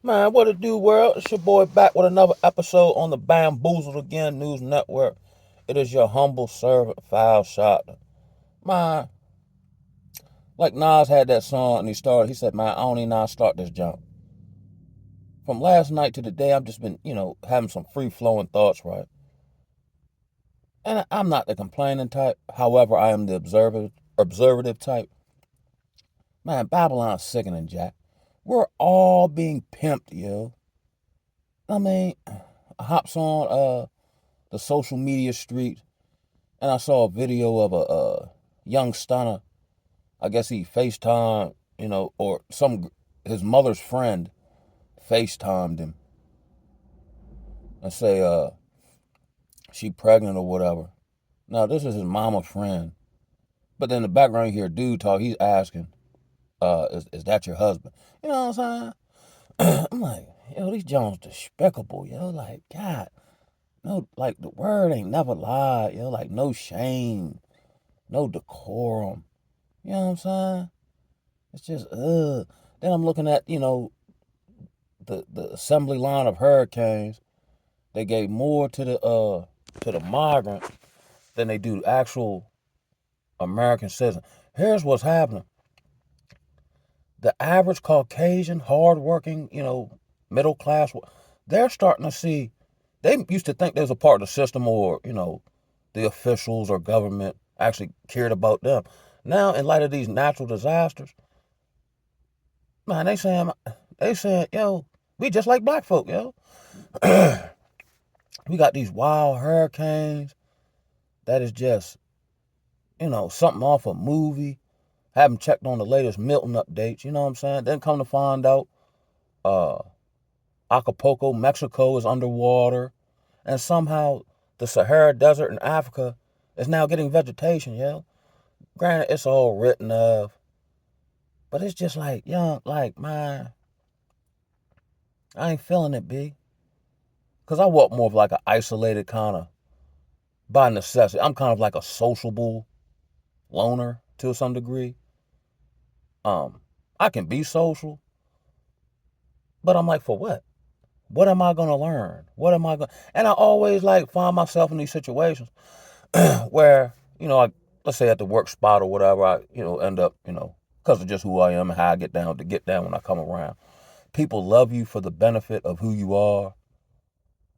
Man, what it do, world? It's your boy back with another episode on the Bamboozled Again News Network. It is your humble servant, Foul Shot. Man, like Nas had that song and he said, man, I don't even know how to start this jump. From last night to today, I've just been, having some free flowing thoughts, right? And I'm not the complaining type. However, I am the observative type. Man, Babylon's sickening, Jack. We're all being pimped, yo. I mean, I hops on the social media street and I saw a video of a young stunner. I guess he FaceTime, or his mother's friend FaceTimed him and say she pregnant or whatever. Now this is his mama friend, but then in the background you hear a dude talk. He's asking, is that your husband? You know what I'm saying? I'm like, yo, these Jones despicable, yo. Like, God, no, like the word ain't never lied, yo. Like, no shame, no decorum. You know what I'm saying? It's just Then I'm looking at, the assembly line of hurricanes. They gave more to the migrant than they do actual American citizen. Here's what's happening. The average Caucasian, hardworking, middle class, they're starting to see, they used to think there's a part of the system or, the officials or government actually cared about them. Now, in light of these natural disasters, man, they saying, yo, we just like black folk, yo. We got these wild hurricanes that is just, something off a movie. Haven't checked on the latest Milton updates, you know what I'm saying? Then come to find out, uh, Acapulco, Mexico is underwater, and somehow the Sahara Desert in Africa is now getting vegetation, yo. Granted, it's all written of, but it's just like, man, I ain't feeling it, B. Because I walk more of like an isolated kind of, by necessity. I'm kind of like a sociable loner to some degree. Um, I can be social, but I'm like, for what? What am I gonna learn? What am I going? And I always like find myself in these situations where let's say at the work spot or whatever, I end up because of just who I am and how I get down when I come around. People love you for the benefit of who you are,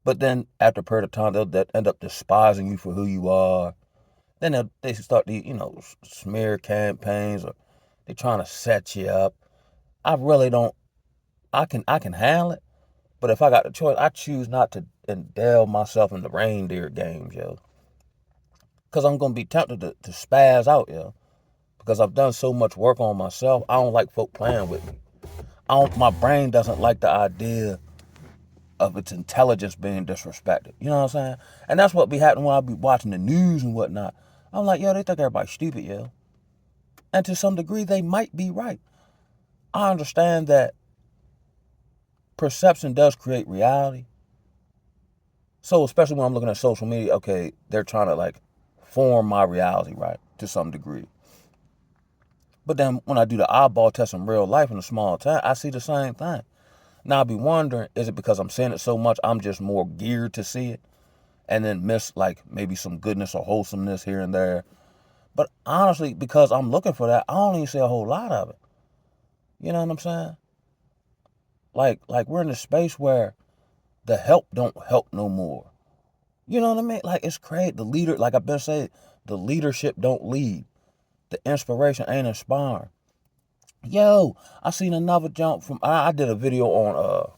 but then after a period of time, they'll end up despising you for who you are. Then they start the smear campaigns or they're trying to set you up. I really don't. I can handle it. But if I got the choice, I choose not to indulge myself in the reindeer games, yo. Because I'm going to be tempted to spaz out, yo. Because I've done so much work on myself, I don't like folk playing with me. My brain doesn't like the idea of its intelligence being disrespected. You know what I'm saying? And that's what be happening when I be watching the news and whatnot. I'm like, yo, they think everybody's stupid, yo. And to some degree, they might be right. I understand that perception does create reality. So especially when I'm looking at social media, okay, they're trying to like form my reality, right, to some degree. But then when I do the eyeball test in real life in a small town, I see the same thing. Now I'd be wondering, is it because I'm seeing it so much, I'm just more geared to see it and then miss like maybe some goodness or wholesomeness here and there. But honestly, because I'm looking for that, I don't even see a whole lot of it. You know what I'm saying? Like we're in a space where the help don't help no more. You know what I mean? Like it's crazy. The leader, like I've been saying, the leadership don't lead. The inspiration ain't inspiring. Yo, I seen another jump from. I did a video on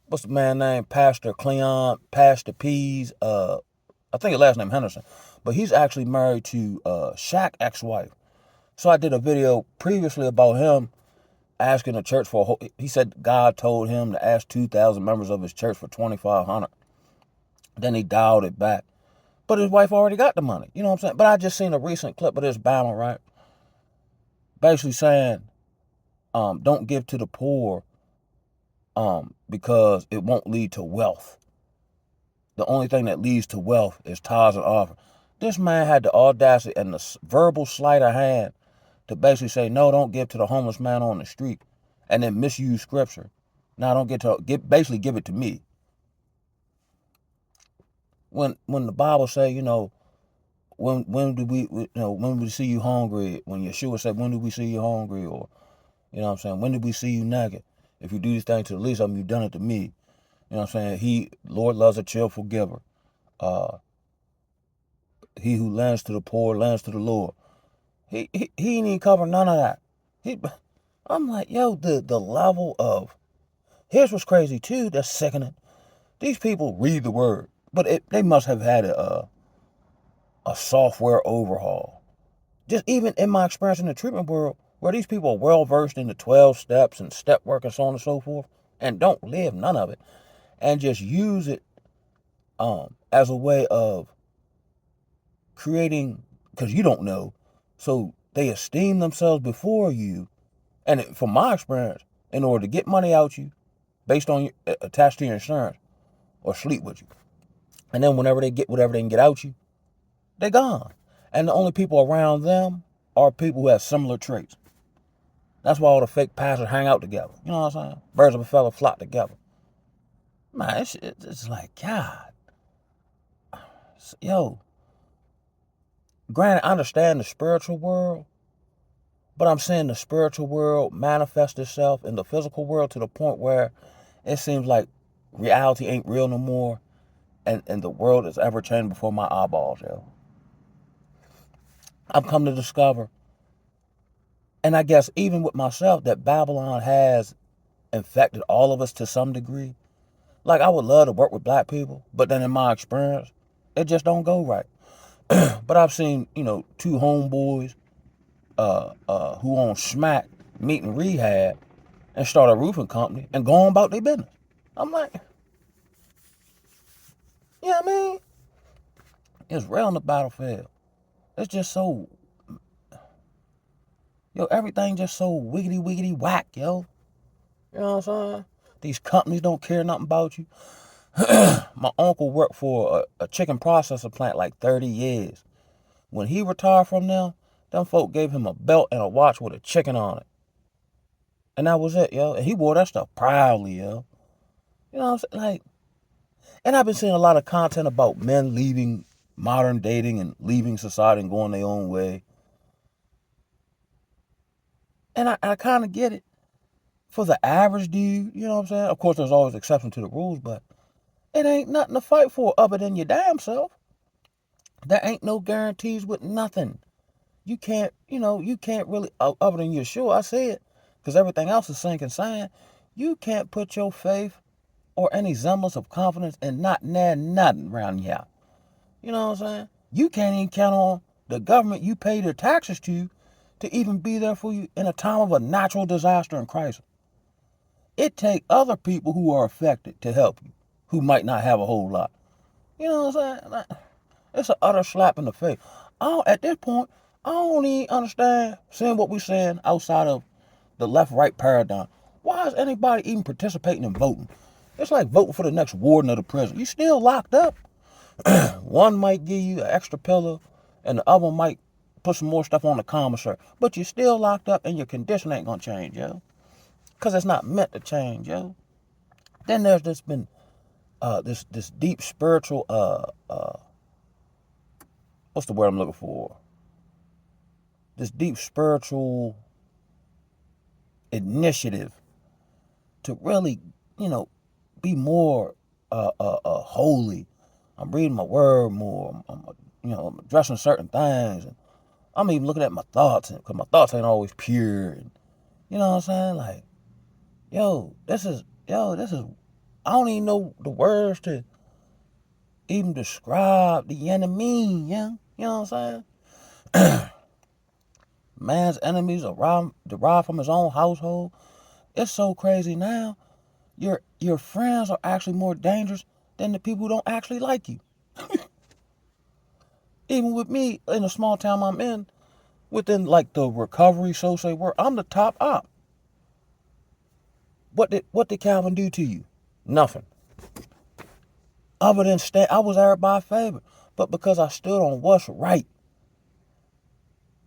what's the man name? Pastor Cleon, Pastor P's. I think his last name Henderson, but he's actually married to Shaq ex-wife. So I did a video previously about him asking the church for. He said God told him to ask 2,000 members of his church for 2,500. Then he dialed it back. But his wife already got the money. You know what I'm saying? But I just seen a recent clip of this Bama, right? Basically saying, don't give to the poor, because it won't lead to wealth. The only thing that leads to wealth is tithes and offering. This man had the audacity and the verbal sleight of hand to basically say, no, don't give to the homeless man on the street, and then misuse scripture. Now I don't get to basically give it to me. When the Bible say, when do when we see you hungry? When Yeshua said, when do we see you hungry? Or what I'm saying, when did we see you naked? If you do these things to the least of them, you've done it to me. You know what I'm saying? Lord loves a cheerful giver. Uh, he who lends to the poor lends to the Lord. He ain't even cover none of that. I'm like, yo, the level of, here's what's crazy too, that's sickening. These people read the word, but they must have had a software overhaul. Just even in my experience in the treatment world, where these people are well versed in the 12 steps and step work and so on and so forth, and don't live none of it, and just use it as a way of creating, because you don't know, so they esteem themselves before you. And from my experience, in order to get money out you, based on attached to your insurance, or sleep with you, and then whenever they get whatever they can get out you, they gone. And the only people around them are people who have similar traits. That's why all the fake pastors hang out together. You know what I'm saying? Birds of a feather flock together. Man, it's like, God. Yo, granted, I understand the spiritual world, but I'm seeing the spiritual world manifest itself in the physical world to the point where it seems like reality ain't real no more, and the world is ever changing before my eyeballs, yo. I've come to discover, and I guess even with myself, that Babylon has infected all of us to some degree. Like, I would love to work with black people, but then in my experience, it just don't go right. But I've seen, two homeboys who on smack meet in rehab and start a roofing company and go on about their business. I'm like, you know what I mean? It's real on the battlefield. It's just so, everything just so wiggity wiggity whack, yo. You know what I'm saying? These companies don't care nothing about you. My uncle worked for a chicken processor plant like 30 years. When he retired from them folk gave him a belt and a watch with a chicken on it. And that was it, yo. And he wore that stuff proudly, yo. You know what I'm saying? Like, and I've been seeing a lot of content about men leaving modern dating and leaving society and going their own way. And I kind of get it. For the average dude, you know what I'm saying? Of course, there's always exceptions to the rules, but it ain't nothing to fight for other than your damn self. There ain't no guarantees with nothing. You can't, you can't really, other than you're sure, I say it, because everything else is sinking sand. You can't put your faith or any semblance of confidence in not nothing around here. You know what I'm saying? You can't even count on the government you pay their taxes to even be there for you in a time of a natural disaster and crisis. It take other people who are affected to help you, who might not have a whole lot. You know what I'm saying? Like, it's an utter slap in the face. At this point, I don't even understand seeing what we're saying outside of the left-right paradigm. Why is anybody even participating in voting? It's like voting for the next warden of the prison. You still locked up. One might give you an extra pillow, and the other might put some more stuff on the commissary. But you're still locked up, and your condition ain't gonna change, yo. Because it's not meant to change, yo. Then there's this deep spiritual what's the word I'm looking for? This deep spiritual initiative to really, be more holy. I'm reading my word more. I'm addressing certain things, and I'm even looking at my thoughts, because my thoughts ain't always pure. And you know what I'm saying? Like, this is. I don't even know the words to even describe the enemy. Yeah, you know what I'm saying? Man's enemies are derived from his own household. It's so crazy now. Your friends are actually more dangerous than the people who don't actually like you. Even with me in the small town I'm in, within like the recovery social work, I'm the top op. What did Calvin do to you? Nothing. Other than I was everybody's favorite, but because I stood on what's right.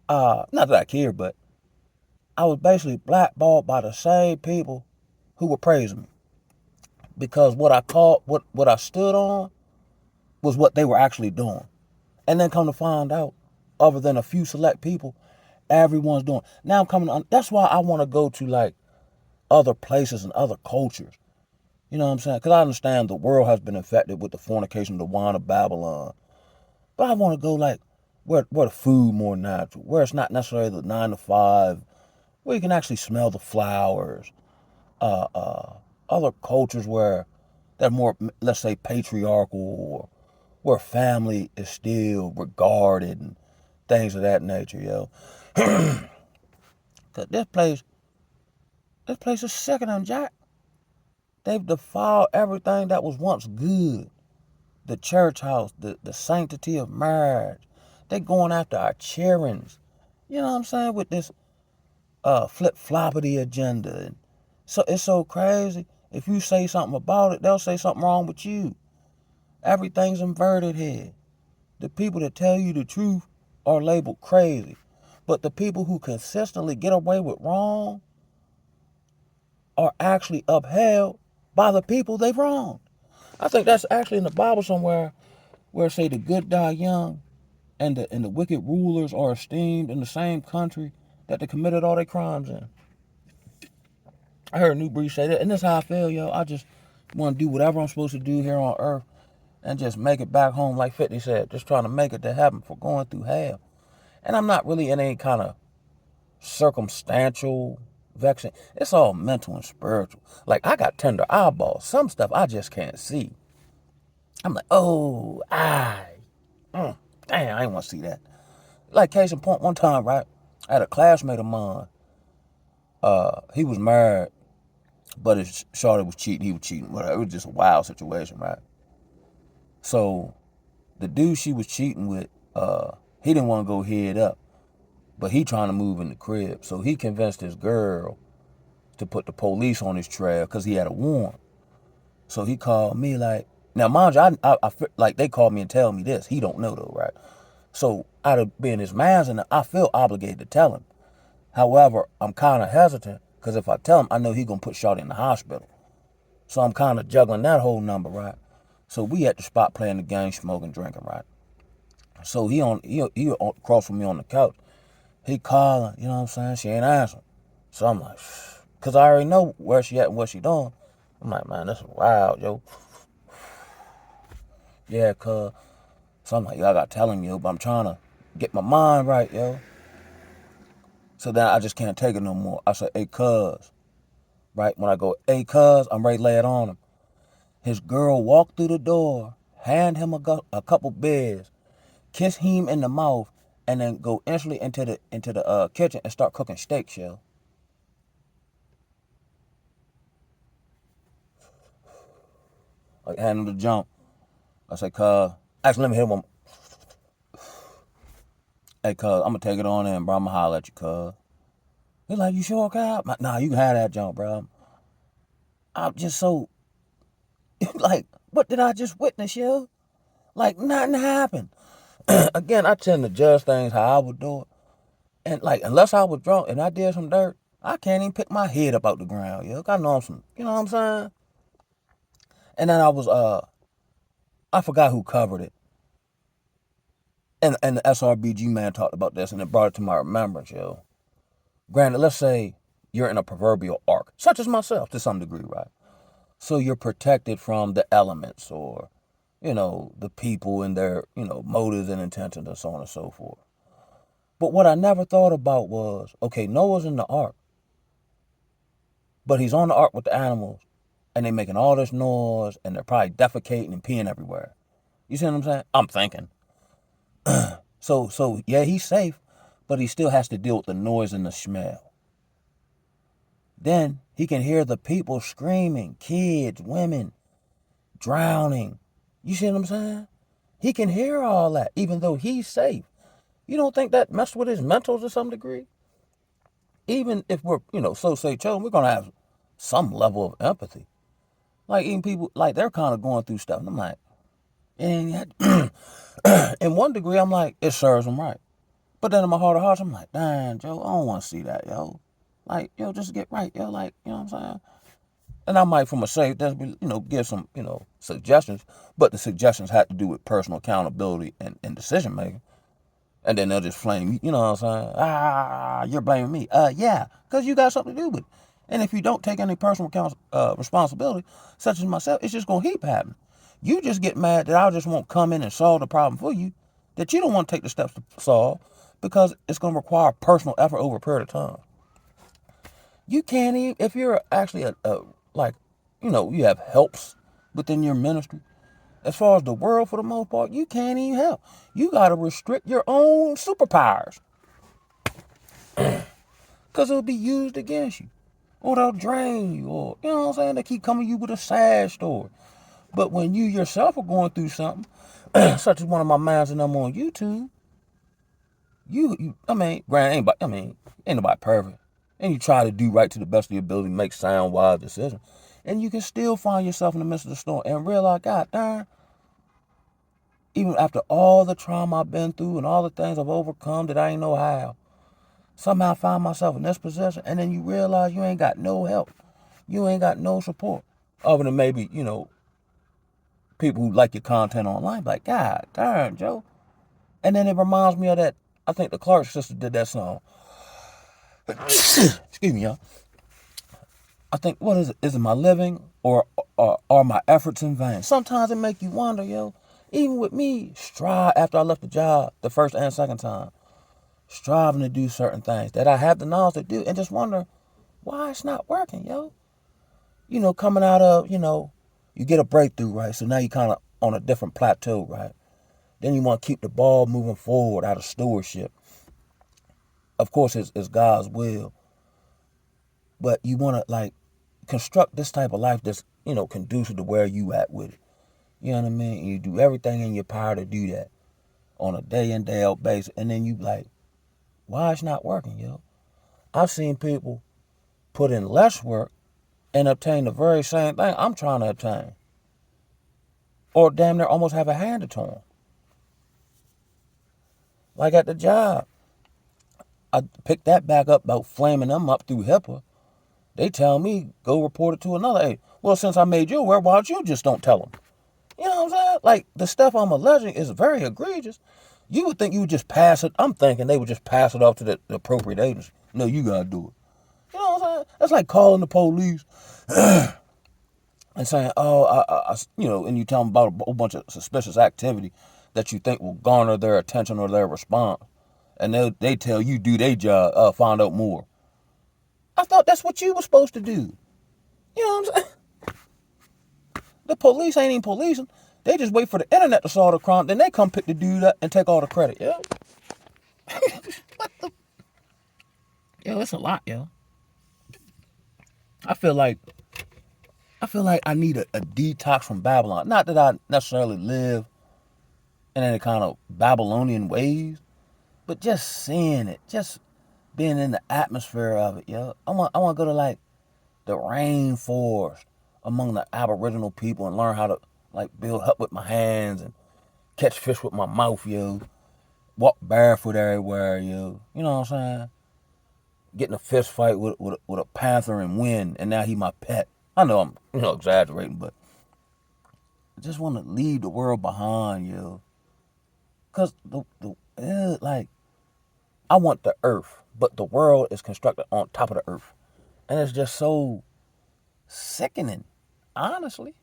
Not that I cared, but I was basically blackballed by the same people who were praising me. because what I stood on was what they were actually doing. And then come to find out, other than a few select people, everyone's doing. Now I'm coming on. That's why I want to go to like other places and other cultures. You know what I'm saying? Because I understand the world has been infected with the fornication, the wine of Babylon. But I want to go like where the food more natural, where it's not necessarily the 9 to 5, where you can actually smell the flowers. Uh, uh, Other cultures where they're more, let's say, patriarchal, or where family is still regarded and things of that nature, yo. Cause this place is sicker than Jack. They've defiled everything that was once good. The church house, the sanctity of marriage. They going after our childrens. You know what I'm saying? With this flip-floppity agenda. And so it's so crazy. If you say something about it, they'll say something wrong with you. Everything's inverted here. The people that tell you the truth are labeled crazy. But the people who consistently get away with wrong are actually upheld by the people they've wronged. I think that's actually in the Bible somewhere where it say the good die young and the wicked rulers are esteemed in the same country that they committed all their crimes in. I heard New Breed say that, and that's how I feel, yo. I just want to do whatever I'm supposed to do here on earth and just make it back home, like 50 said, just trying to make it to heaven for going through hell. And I'm not really in any kind of circumstantial vexing. It's all mental and spiritual. Like, I got tender eyeballs. Some stuff I just can't see. I'm like, oh, damn, I ain't want to see that. Like, case in point, one time, right, I had a classmate of mine. He was married, but his shorty was cheating. He was cheating. Whatever. It was just a wild situation, right? So, the dude she was cheating with, he didn't want to go head up, but he trying to move in the crib. So he convinced his girl to put the police on his trail because he had a warrant. So he called me like, now mind you, I like they called me and tell me this. He don't know though, right? So out of being his man's, and I feel obligated to tell him. However, I'm kind of hesitant because if I tell him, I know he gonna put Shorty in the hospital. So I'm kind of juggling that whole number, right? So we at the spot playing the game, smoking, drinking, right? So he across from me on the couch. He calling, you know what I'm saying? She ain't answering. So I'm like, cause I already know where she at and what she doing. I'm like, man, this is wild, yo. Yeah, cuz. So I'm like, yo, I gotta tell him, yo, but I'm trying to get my mind right, yo. So then I just can't take it no more. I said, hey, cuz. Right? When I go, hey, cuz, I'm ready to lay it on him. His girl walked through the door, hand him a couple beers, kiss him in the mouth, and then go instantly into the kitchen and start cooking steaks, yo. Like, hand him the jump. I say, cuz, actually, let me hit him. Hey, cuz, I'm gonna take it on in, bro. I'm gonna holler at you, cuz. He's like, you sure, cuz? Nah, you can have that jump, bro. I'm just so, like, what did I just witness, yo? Like, nothing happened. Again, I tend to judge things how I would do it. And, like, unless I was drunk and I did some dirt, I can't even pick my head up out the ground, yo. I know I'm some, you know what I'm saying? And then I forgot who covered it. And the SRBG man talked about this, and it brought it to my remembrance, yo. Granted, let's say you're in a proverbial ark, such as myself to some degree, right? So you're protected from the elements or, the people and their, motives and intentions and so on and so forth. But what I never thought about was, okay, Noah's in the ark, but he's on the ark with the animals, and they making all this noise, and they're probably defecating and peeing everywhere. You see what I'm saying? I'm thinking. So yeah, he's safe, but he still has to deal with the noise and the smell. Then he can hear the people screaming, kids, women, drowning. You see what I'm saying? He can hear all that, even though he's safe. You don't think that messed with his mental to some degree? Even if we're, so say children, we're gonna have some level of empathy. Like even people, like they're kind of going through stuff, and I'm like, and in one degree, I'm like, it serves them right. But then in my heart of hearts, I'm like, damn, Joe, I don't want to see that, yo. Like, yo, just get right, yo. Like, you know what I'm saying? And I might, from a safe distance, give some, suggestions, but the suggestions had to do with personal accountability and decision making. And then they'll just flame you, you know what I'm saying? You're blaming me. Yeah, because you got something to do with it. And if you don't take any personal responsibility, such as myself, it's just going to keep happening. You just get mad that I just won't come in and solve the problem for you, that you don't want to take the steps to solve, because it's going to require personal effort over a period of time. You can't even, if you're actually you have helps within your ministry. As far as the world, for the most part, you can't even help. You got to restrict your own superpowers, because it'll be used against you. Or they'll drain you. Or, you know what I'm saying? They keep coming to you with a sad story. But when you yourself are going through something, such as one of my mans and them on YouTube, granted, ain't nobody perfect. And you try to do right to the best of your ability, make sound, wise decisions. And you can still find yourself in the midst of the storm and realize, God darn, even after all the trauma I've been through and all the things I've overcome that I ain't know how, somehow I find myself in this position. And then you realize you ain't got no help. You ain't got no support. Other than maybe, people who like your content online. Like, God darn, Joe. And then it reminds me of that, I think the Clark sisters did that song. Excuse me, y'all. I think, what is it? Is it my living or are my efforts in vain? Sometimes it make you wonder, yo. Even with me, after I left the job the first and second time, striving to do certain things that I have the knowledge to do, and just wonder why it's not working, yo. Coming out of, you get a breakthrough, right? So now you kind of on a different plateau, right? Then you want to keep the ball moving forward out of stewardship. Of course, it's God's will. But you want to, construct this type of life that's, conducive to where you at with it. You know what I mean? And you do everything in your power to do that on a day in, day out basis. And then you why it's not working, yo? I've seen people put in less work and obtain the very same thing I'm trying to obtain. Or damn near almost have a hand to them. Like at the job. I picked that back up about flaming them up through HIPAA. They tell me, go report it to another. Hey, well, since I made you aware, why don't you just don't tell them? You know what I'm saying? Like, the stuff I'm alleging is very egregious. You would think you would just pass it. I'm thinking they would just pass it off to the appropriate agency. No, you got to do it. You know what I'm saying? That's like calling the police and saying, and you tell them about a whole bunch of suspicious activity that you think will garner their attention or their response. And they tell you, do their job, find out more. I thought that's what you were supposed to do. You know what I'm saying? The police ain't even policing. They just wait for the internet to solve the crime. Then they come pick the dude up and take all the credit. Yo. What the? Yo, it's a lot, yo. I feel like I need a detox from Babylon. Not that I necessarily live in any kind of Babylonian ways, but just seeing it, just being in the atmosphere of it, yo. I want to go to the rainforest among the Aboriginal people and learn how to build hut with my hands and catch fish with my mouth, yo. Walk barefoot everywhere, yo. You know what I'm saying? Getting a fist fight with a panther and win, and now he my pet. I know I'm exaggerating, but I just want to leave the world behind, yo. Cause I want the earth, but the world is constructed on top of the earth, and it's just so sickening, honestly.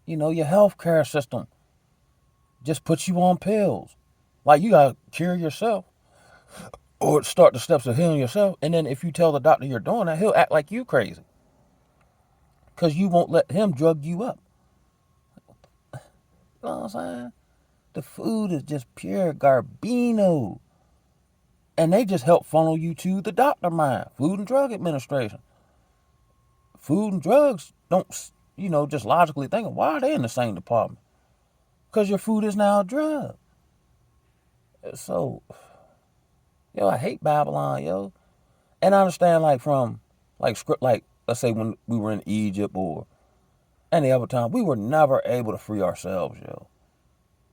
Your healthcare system just puts you on pills. Like, you gotta cure yourself or start the steps of healing yourself. And then if you tell the doctor you're doing that, he'll act like you crazy, because you won't let him drug you up. You know what I'm saying? The food is just pure garbino. And they just help funnel you to the doctor mind, Food and Drug Administration. Food and drugs don't, just logically think, why are they in the same department? Because your food is now a drug. So, yo, I hate Babylon, yo. And I understand, from, script, let's say when we were in Egypt or any other time, we were never able to free ourselves, yo.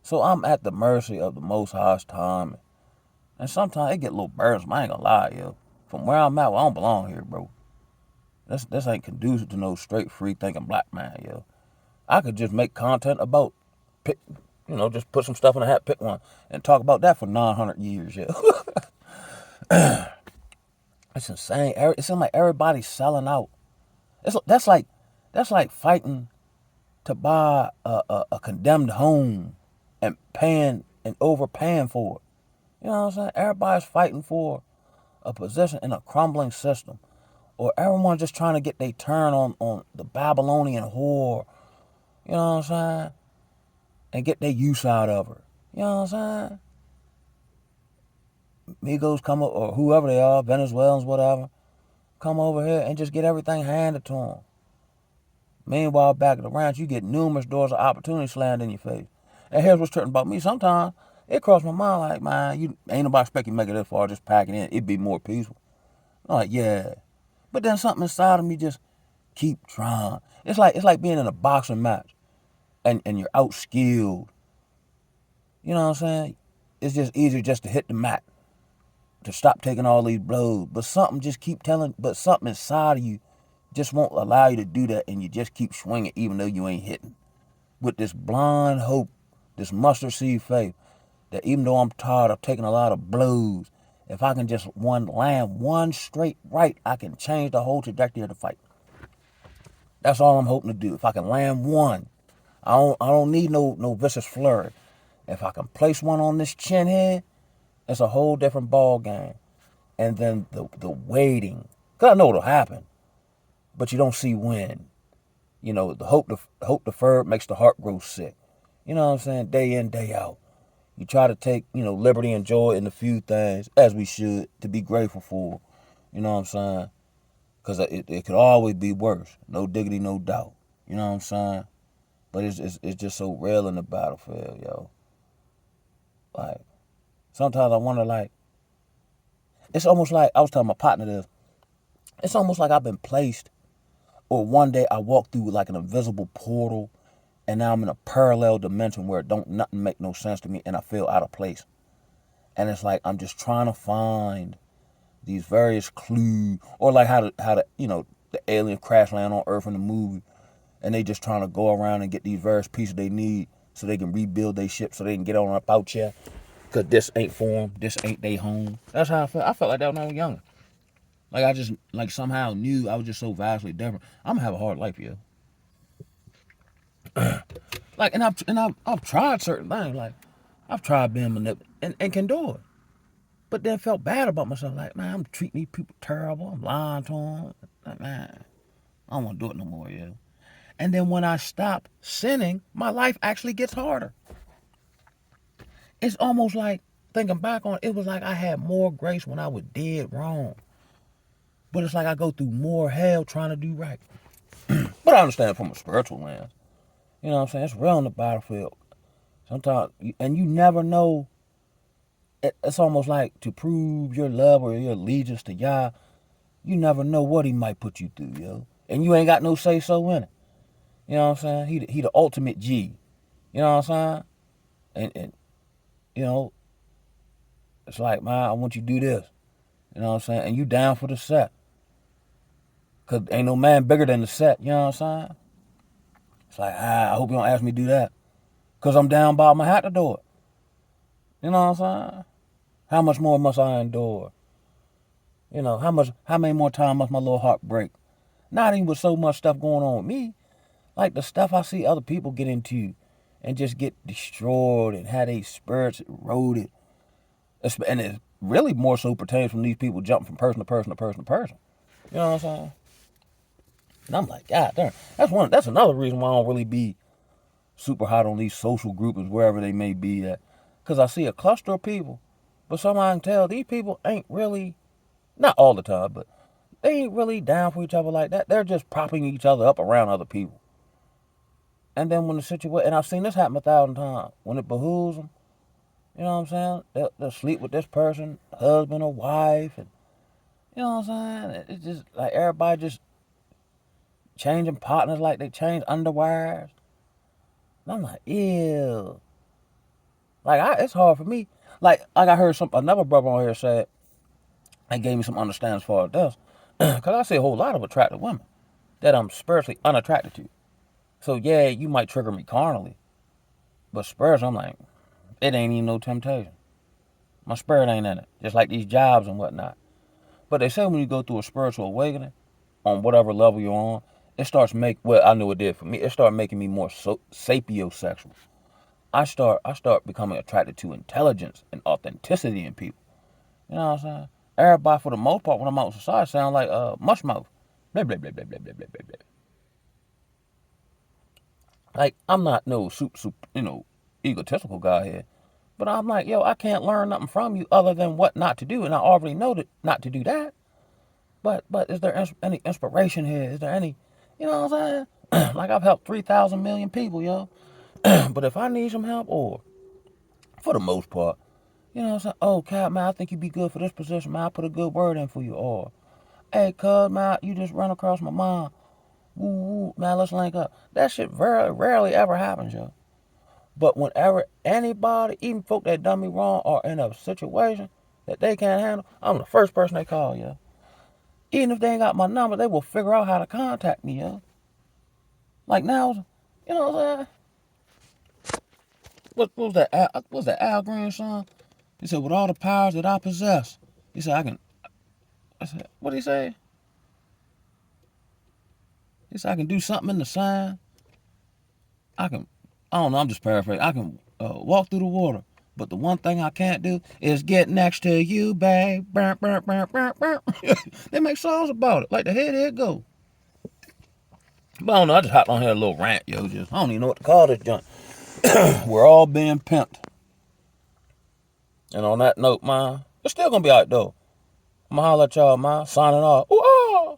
So I'm at the mercy of the Most High's time. And sometimes it get a little burdensome. I ain't gonna lie, yo. From where I'm at, I don't belong here, bro. this ain't conducive to no straight free thinking black man, yo. I could just make content about pick, just put some stuff in a hat, pick one, and talk about that for 900 years, yo. It's insane. It seems like everybody's selling out. That's like fighting to buy a condemned home and paying and overpaying for it. You know what I'm saying? Everybody's fighting for a position in a crumbling system. Or everyone's just trying to get their turn on the Babylonian whore. You know what I'm saying? And get their use out of her. You know what I'm saying? Migos come up, or whoever they are, Venezuelans, whatever, come over here and just get everything handed to them. Meanwhile, back at the ranch, you get numerous doors of opportunity slammed in your face. And here's what's certain about me. Sometimes it crossed my mind like, man, you ain't nobody expect you to make it this far, just pack it in. It'd be more peaceful. I'm like, yeah. But then something inside of me just keep trying. It's like being in a boxing match and you're outskilled. You know what I'm saying? It's just easier just to hit the mat, to stop taking all these blows. But something inside of you just won't allow you to do that, and you just keep swinging even though you ain't hitting. With this blind hope, this mustard seed faith, that even though I'm tired of taking a lot of blows, if I can just land one straight right, I can change the whole trajectory of the fight. That's all I'm hoping to do. If I can land one, I don't need no vicious flurry. If I can place one on this chin here, it's a whole different ball game. And then the waiting, because I know it'll happen, but you don't see when. The hope deferred makes the heart grow sick. You know what I'm saying? Day in, day out. You try to take, liberty and joy in the few things, as we should, to be grateful for. You know what I'm saying? Because it could always be worse. No diggity, no doubt. You know what I'm saying? But it's just so real in the battlefield, yo. Like, sometimes I wonder, like, it's almost like, I was telling my partner this, it's almost like I've been placed, or one day I walk through like an invisible portal, and now I'm in a parallel dimension where nothing make no sense to me, and I feel out of place. And it's like I'm just trying to find these various clues, or like how to the alien crash land on Earth in the movie, and they just trying to go around and get these various pieces they need so they can rebuild their ship, so they can get on up out here. Cause this ain't for them, this ain't their home. That's how I felt. I felt like that when I was younger. Like I just somehow knew I was just so vastly different. I'm gonna have a hard life, yo. Like, I've tried certain things. Like, I've tried being manipulative and can do it. But then felt bad about myself. Like, man, I'm treating these people terrible. I'm lying to them. Like, man, I don't want to do it no more, yo. And then when I stop sinning, my life actually gets harder. It's almost like, thinking back on it, it was like I had more grace when I was dead wrong. But it's like I go through more hell trying to do right. But I understand from a spiritual lens. You know what I'm saying? It's real on the battlefield. Sometimes, and you never know. It's almost like to prove your love or your allegiance to Yah, you never know what he might put you through, yo. And you ain't got no say-so in it. You know what I'm saying? He the ultimate G. You know what I'm saying? And it's like, man, I want you to do this. You know what I'm saying? And you down for the set. Because ain't no man bigger than the set. You know what I'm saying? It's like, I hope you don't ask me to do that. Because I'm down by my hat to do it. You know what I'm saying? How much more must I endure? How many more times must my little heart break? Not even with so much stuff going on with me. Like the stuff I see other people get into and just get destroyed and have their spirits eroded. And it really more so pertains from these people jumping from person to person to person to person. You know what I'm saying? And I'm like, God damn. That's another reason why I don't really be super hot on these social groups, wherever they may be at. Because I see a cluster of people, but somehow I can tell these people ain't really, not all the time, but they ain't really down for each other like that. They're just propping each other up around other people. And then when the situation, and I've seen this happen 1,000 times, when it behooves them, you know what I'm saying? They'll sleep with this person, husband or wife, and you know what I'm saying? It's just like everybody just changing partners like they change underwears. And I'm like, ew. Like, it's hard for me. Like I heard another brother on here said, and gave me some understanding as far as this. Because I see a whole lot of attractive women that I'm spiritually unattracted to. So yeah, you might trigger me carnally, but spiritually, I'm like, it ain't even no temptation. My spirit ain't in it. Just like these jobs and whatnot. But they say when you go through a spiritual awakening, on whatever level you're on, it starts well, I know it did for me. It started making me more sapiosexual. I start becoming attracted to intelligence and authenticity in people. You know what I'm saying? Everybody, for the most part, when I'm out in society, sound like mush mouth. Blah blah blah blah blah blah blah blah. Like I'm not no egotistical guy here, but I'm like, yo, I can't learn nothing from you other than what not to do, and I already know that not to do that. But is there any inspiration here? Is there any, you know what I'm saying? Like I've helped 3,000 million people, yo. But if I need some help, or for the most part, you know what I'm saying? Oh, Cap, man, I think you'd be good for this position, man. I put a good word in for you. Or, hey, cuz, man, you just run across my mind. Woo, woo, man, let's link up. That shit very rarely ever happens, yo. But whenever anybody, even folk that done me wrong, are in a situation that they can't handle, I'm the first person they call, yo. Even if they ain't got my number, they will figure out how to contact me, yo. Like now, you know what I'm saying? What was that? What was that Al Green song? He said, "With all the powers that I possess," he said, "I can." I said, "What did he say?" He said, "I can do something in the sand. I can." I don't know. I'm just paraphrasing. I can walk through the water, but the one thing I can't do is get next to you, babe. Burr, burr, burr, burr, burr. They make songs about it, like the Here It Go. But I don't know. I just hopped on here a little rant, yo. Just I don't even know what to call this junk. We're all being pimped. And on that note, man, it's still gonna be out though. I'm gonna holler at y'all, man. Signing off. Ooh, ah.